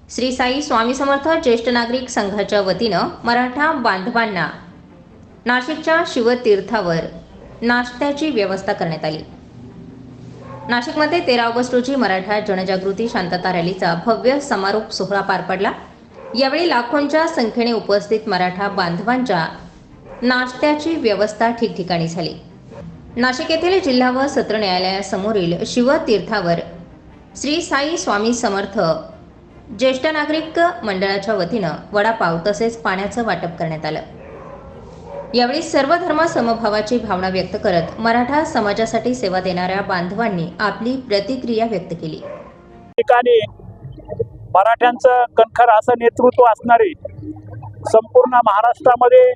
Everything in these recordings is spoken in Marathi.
श्री साई स्वामी समर्थ ज्येष्ठ नागरिक संघाच्या वतीनं मराठा बांधवांना नाशिकच्या शिवतीर्थावर नाश्त्याची व्यवस्था करण्यात आली। नाशिकमध्ये 13 ऑगस्ट रोजी मराठा जनजागृती शांतता रॅलीचा भव्य समारोप सोहळा पार पडला। यावेळी लाखोंच्या संख्येने उपस्थित मराठा बांधवांच्या नाश्त्याची व्यवस्था ठिकठिकाणी झाली। नाशिक येथील जिल्हा व सत्र न्यायालयासमोरील शिवतीर्थावर श्री साई स्वामी समर्थ ज्येष्ठ नागरिक मंडळाच्या वतीनं वडापाव तसेच पाण्याचं वाटप करण्यात आलं। यावेळी सर्व धर्म समभावाची भावना व्यक्त करत मराठा समाजासाठी सेवा देणाऱ्या बांधवांनी आपली प्रतिक्रिया व्यक्त केली। ठिकाणी मराठ्यांचं कणखर असं नेतृत्व असणारे, संपूर्ण महाराष्ट्रामध्ये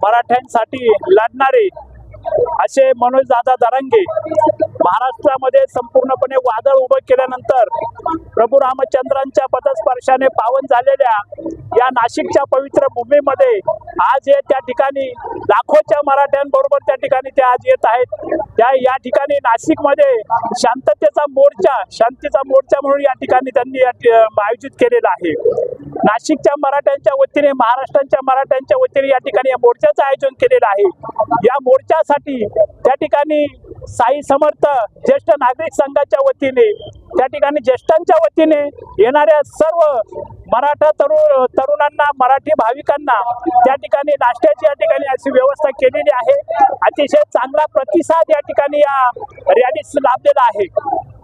मराठ्यांसाठी लढणारे असे मनोजदादा जरांगे महाराष्ट्रामध्ये संपूर्णपणे वादळ उभं केल्यानंतर प्रभू रामचंद्रांच्या पदस्पर्शाने पावन झालेल्या या नाशिकच्या पवित्र भूमीमध्ये आज हे त्या ठिकाणी लाखोच्या मराठ्यांबरोबर त्या ठिकाणी ते आज येत आहेत। या ठिकाणी नाशिकमध्ये शांततेचा मोर्चा म्हणून या ठिकाणी त्यांनी आयोजित केलेला आहे। नाशिकच्या मराठ्यांच्या वतीने, महाराष्ट्राच्या मराठ्यांच्या वतीने या ठिकाणी या मोर्चाचं आयोजन केलेलं आहे। या मोर्चासाठी त्या ठिकाणी साई समर्थ ज्येष्ठ नागरिक संघाच्या वतीने, त्या ठिकाणी ज्येष्ठांच्या वतीने येणाऱ्या सर्व मराठा तरुणांना, मराठी भाविकांना त्या ठिकाणी नाश्त्याची या ठिकाणी अशी व्यवस्था केलेली आहे। अतिशय चांगला प्रतिसाद या ठिकाणी या रॅलीस लाभलेला आहे।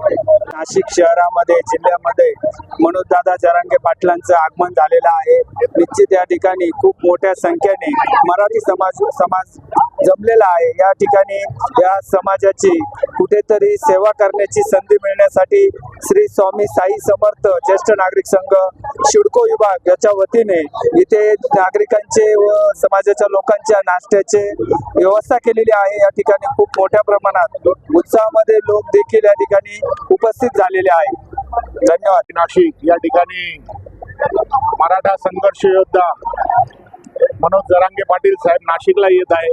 नाशिक शहरामध्ये, जिल्ह्यामध्ये मनोजदादा जरांगे पाटलांचं आगमन झालेलं आहे। निश्चित या ठिकाणी खूप मोठ्या संख्येने मराठी समाज जमलेला आहे। या ठिकाणी या समाजाची कुठेतरी सेवा करण्याची संधी मिळण्यासाठी श्री स्वामी साई समर्थ ज्येष्ठ नागरिक संघ शिडको विभाग याच्या वतीने इथे नागरिकांचे व समाजाच्या लोकांच्या नाश्त्याचे व्यवस्था केलेली आहे। या ठिकाणी खूप मोठ्या प्रमाणात उत्साहामध्ये लोक देखील या ठिकाणी उपस्थित झालेले आहे। धन्यवाद। नाशिक या ठिकाणी मराठा संघर्ष योद्धा मनोज जरांगे पाटील साहेब नाशिकला येत आहे।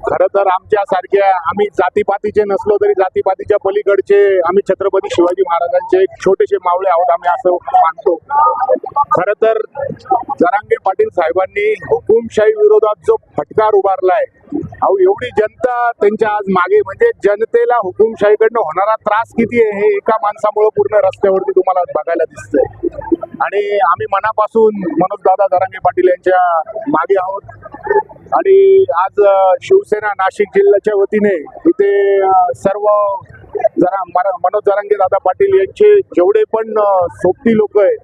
खरं तर आमच्यासारख्या, आम्ही जातीपातीचे नसलो तरी जातीपातीच्या पलीकडचे आम्ही छत्रपती शिवाजी महाराजांचे एक छोटेसे मावळे आहोत, आम्ही असं मानतो। खरं तर जरांगे पाटील साहेबांनी हुकुमशाही विरोधात जो फटकार उभारलाय, अहो एवढी जनता त्यांच्या आज मागे, म्हणजे जनतेला हुकुमशाहीकडनं होणारा त्रास किती आहे हे एका माणसामुळे पूर्ण रस्त्यावरती तुम्हाला बघायला दिसतंय। आणि आम्ही मनापासून मनोजदादा जरांगे पाटील यांच्या मागे आहोत। आणि आज शिवसेना नाशिक जिल्ह्याच्या वतीने इथे सर्व मनोज जरांगे दादा पाटील यांचे जेवढे पण सोबती लोक आहेत,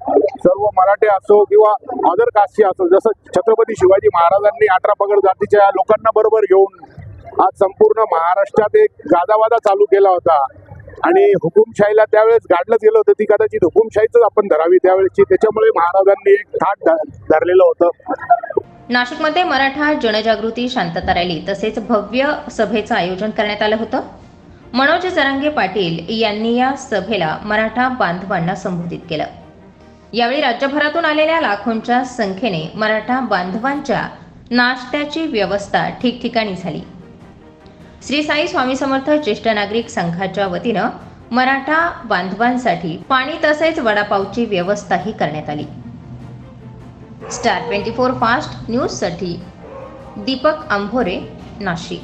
सर्व मराठे असो किंवा अदर कास्टचे असो, जसं छत्रपती शिवाजी महाराजांनी 18 पगड जातीच्या लोकांना बरोबर घेऊन आज संपूर्ण महाराष्ट्रात एक गाजावाजा चालू केला होता। आणि हुकुमशाहीला त्यावेळेस गाडलं गेलं होतं, ती कदाचित हुकुमशाहीच आपण धरावी त्यावेळेसची, त्याच्यामुळे महाराजांनी एक थाट धरलेलं होतं। नाशिकमध्ये मराठा जनजागृती शांतता रॅली तसेच भव्य सभेचं आयोजन करण्यात आलं होतं। मनोज जरांगे पाटील यांनी या सभेला मराठा बांधवांना संबोधित केलं। यावेळी राज्यभरातून आलेल्या लाखोंच्या संख्येने मराठा बांधवांच्या नाश्त्याची व्यवस्था ठिकठिकाणी झाली। श्री साई स्वामी समर्थ ज्येष्ठ नागरिक संघाच्या वतीनं मराठा बांधवांसाठी पाणी तसेच वडापावची व्यवस्थाही करण्यात आली। स्टार 24 फास्ट न्यूजसाठी दीपक अंभोरे, नाशिक।